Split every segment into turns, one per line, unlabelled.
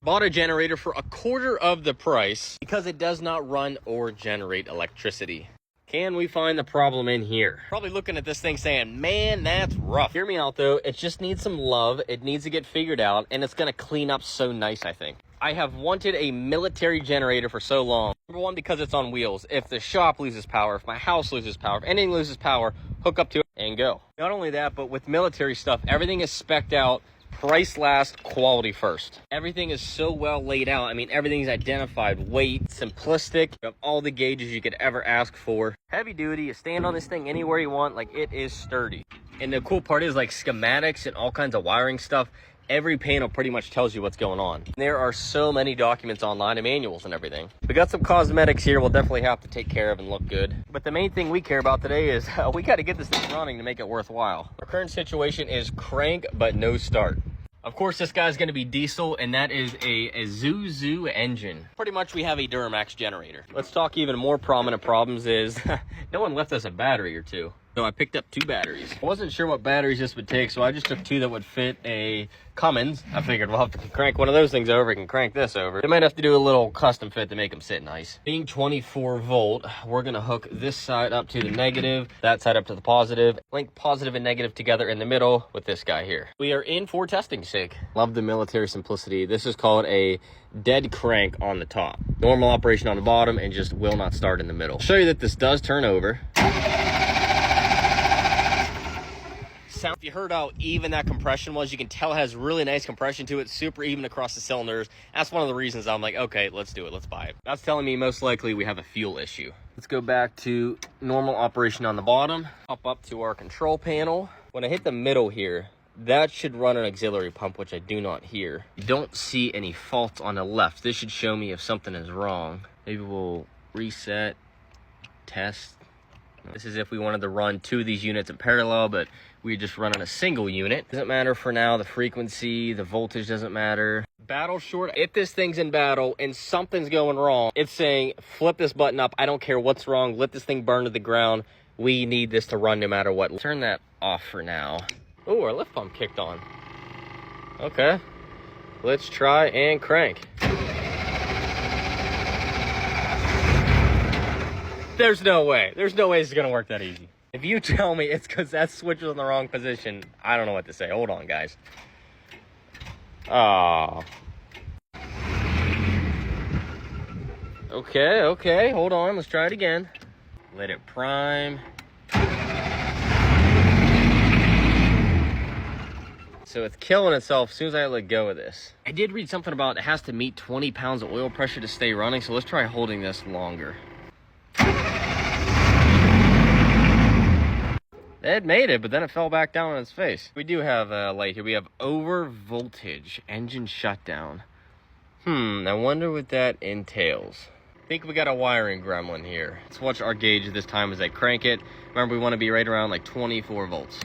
Bought a generator for a quarter of the price because it does not run or generate electricity. Can we find the problem in here? Probably looking at this thing saying, man, that's rough. Hear me out though, it just needs some love. It needs to get figured out, and it's gonna clean up so nice, I think. I have wanted a military generator for so long. Number one, because it's on wheels. If the shop loses power, if my house loses power, if anything loses power, hook up to it and go. Not only that, but with military stuff, everything is spec'd out. Price last, quality first. Everything is so well laid out. I mean, everything's identified. Weight, simplistic. You have all the gauges you could ever ask for. Heavy duty. You stand on this thing anywhere you want. Like, it is sturdy. And the cool part is, like, schematics and all kinds of wiring stuff. Every panel pretty much tells you what's going on. There are so many documents online and manuals and everything. We got some cosmetics here we'll definitely have to take care of and look good. But the main thing we care about today is we got to get this thing running to make it worthwhile. Our current situation is crank, but no start. Of course, this guy's going to be diesel, and that is a Isuzu engine. Pretty much we have a Duramax generator. Let's talk even more prominent problems is no one left us a battery or two. So I picked up 2 batteries. I wasn't sure what batteries this would take, so I just took 2 that would fit a Cummins. I figured we'll have to crank one of those things over. We can crank this over. We might have to do a little custom fit to make them sit nice. Being 24 volt, we're gonna hook this side up to the negative, that side up to the positive, link positive and negative together in the middle with this guy here. We are in for testing sake. Love the military simplicity. This is called a dead crank on the top. Normal operation on the bottom and just will not start in the middle. I'll show you that this does turn over. Sound, if you heard how even that compression was, you can tell it has really nice compression to it, super even across the cylinders. That's one of the reasons I'm like, okay, let's do it, let's buy it. That's telling me most likely we have a fuel issue. Let's go back to normal operation on the bottom, up to our control panel. When I hit the middle here, that should run an auxiliary pump, which I do not hear. You don't see any faults on the left. This should show me if something is wrong. Maybe we'll reset, test. This is if we wanted to run 2 of these units in parallel, but we just run on a single unit. Doesn't matter for now. The frequency, the voltage doesn't matter. Battle short. If this thing's in battle and something's going wrong, it's saying, flip this button up. I don't care what's wrong. Let this thing burn to the ground. We need this to run no matter what. Turn that off for now. Oh, our lift pump kicked on. Okay. Let's try and crank. There's no way. There's no way this is going to work that easy. If you tell me it's because that switch was in the wrong position, I don't know what to say. Hold on, guys. Oh. Okay. Hold on. Let's try it again. Let it prime. So it's killing itself as soon as I let go of this. I did read something about it has to meet 20 pounds of oil pressure to stay running, so let's try holding this longer. It made it, but then it fell back down on its face. We do have a light here. We have over voltage, engine shutdown. I wonder what that entails. I think we got a wiring gremlin here. Let's watch our gauge this time as I crank it. Remember, we want to be right around like 24 volts.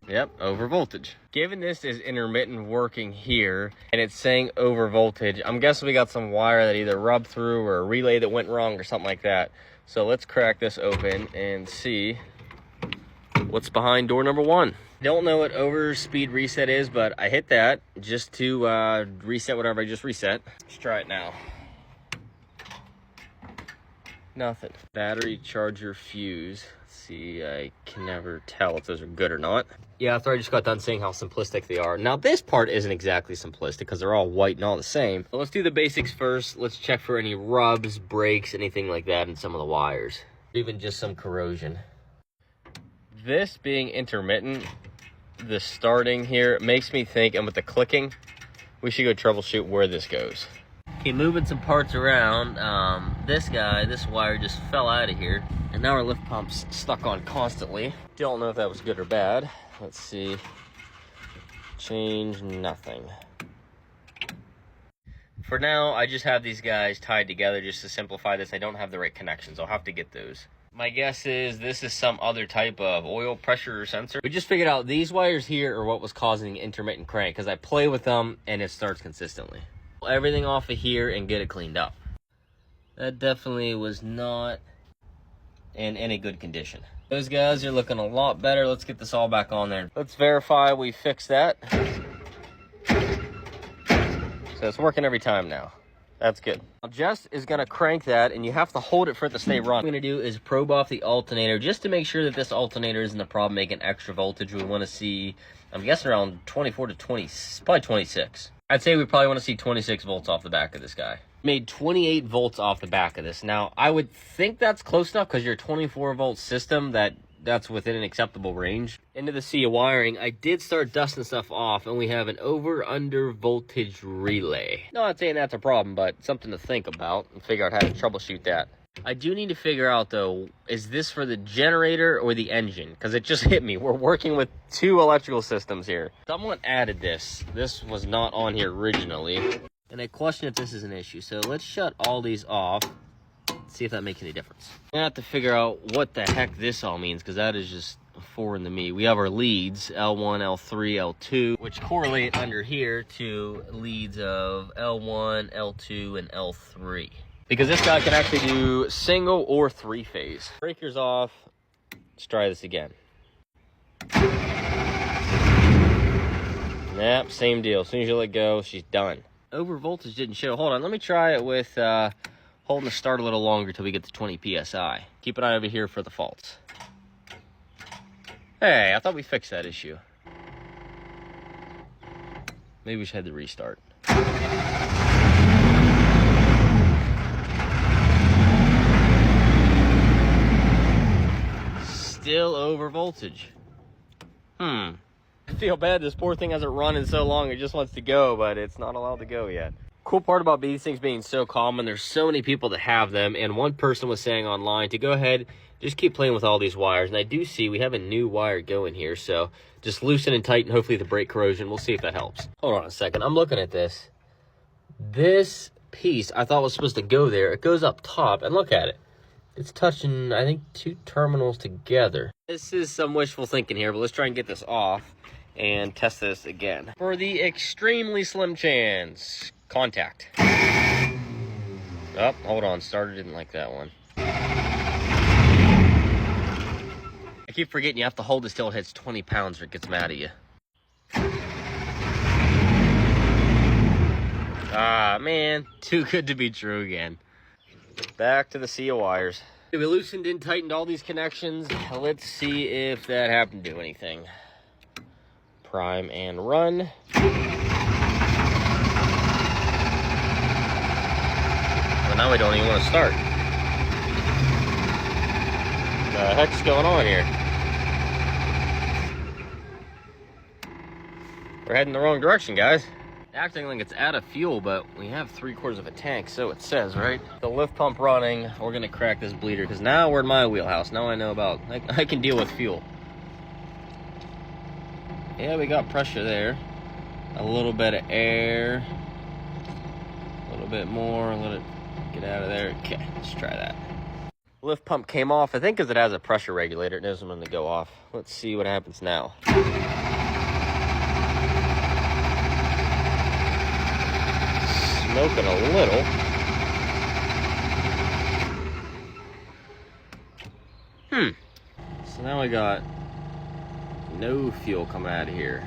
Yep, over voltage. Given this is intermittent working here and it's saying over voltage, I'm guessing we got some wire that either rubbed through or a relay that went wrong or something like that. So let's crack this open and see what's behind door number 1. Don't know what over speed reset is, but I hit that just to reset whatever I just reset. Let's try it now. Nothing. Battery charger fuse. See, I can never tell if those are good or not. Yeah, after I just got done saying how simplistic they are. Now, this part isn't exactly simplistic because they're all white and all the same. But let's do the basics first. Let's check for any rubs, breaks, anything like that in some of the wires. Even just some corrosion. This being intermittent, the starting here makes me think, and with the clicking, we should go troubleshoot where this goes. Okay, moving some parts around. This wire just fell out of here. And now our lift pump's stuck on constantly. Don't know if that was good or bad. Let's see. Change nothing. For now, I just have these guys tied together just to simplify this. I don't have the right connections. I'll have to get those. My guess is this is some other type of oil pressure sensor. We just figured out these wires here are what was causing the intermittent crank because I play with them and it starts consistently. Everything off of here and get it cleaned up. That definitely was not in any good condition. Those guys are looking a lot better. Let's get this all back on there. Let's verify we fixed that. So it's working every time now. That's good. Now Jess is gonna crank that, and you have to hold it for it to stay run. What I'm gonna do is probe off the alternator just to make sure that this alternator isn't a problem making extra voltage. We wanna see, I'm guessing around 24 to 20, probably 26. I'd say we probably wanna see 26 volts off the back of this guy. Made 28 volts off the back of this. Now, I would think that's close enough because your 24 volt system, that's within an acceptable range. Into the sea of wiring, I did start dusting stuff off, and we have an over-under voltage relay. Not saying that's a problem, but something to think about and figure out how to troubleshoot that. I do need to figure out, though, is this for the generator or the engine? Because it just hit me. We're working with two electrical systems here. Someone added this. This was not on here originally. And I question if this is an issue. So let's shut all these off. See if that makes any difference. I have to figure out what the heck this all means, because that is just foreign to me. We have our leads, L1, L3, L2, which correlate under here to leads of L1, L2, and L3. Because this guy can actually do single or three-phase. Breaker's off. Let's try this again. Yep, same deal. As soon as you let go, she's done. Over voltage didn't show. Hold on, let me try it with holding the start a little longer till we get to 20 psi. Keep an eye over here for the faults. Hey, I thought we fixed that issue. Maybe we should have to restart. Still over voltage. I feel bad, this poor thing hasn't run in so long, it just wants to go, but it's not allowed to go yet. Cool part about these things being so common, there's so many people that have them, and one person was saying online to go ahead, just keep playing with all these wires. And I do see we have a new wire going here, so just loosen and tighten, hopefully the brake corrosion. We'll see if that helps. Hold on a second, I'm looking at this. This piece I thought was supposed to go there. It goes up top, and look at it. It's touching, I think, two terminals together. This is some wishful thinking here, but let's try and get this off and test this again. For the extremely slim chance, contact. Oh, hold on, starter didn't like that one. I keep forgetting you have to hold this till it hits 20 pounds or it gets mad at you. Ah, man, too good to be true again. Back to the sea of wires. We loosened and tightened all these connections. Let's see if that happened to do anything. Prime and run. Well, now we don't even want to start. What the heck's going on here? We're heading the wrong direction, guys. Acting like it's out of fuel, but we have 3/4 of a tank, so it says, right? The lift pump running. We're gonna crack this bleeder because now we're in my wheelhouse. Now I know about, I can deal with fuel. Yeah, we got pressure there. A little bit of air. A little bit more. Let it get out of there. Okay, let's try that. Lift pump came off, I think because it has a pressure regulator. It knows when to go off. Let's see what happens now. Smoking a little. So now we got no fuel coming out of here.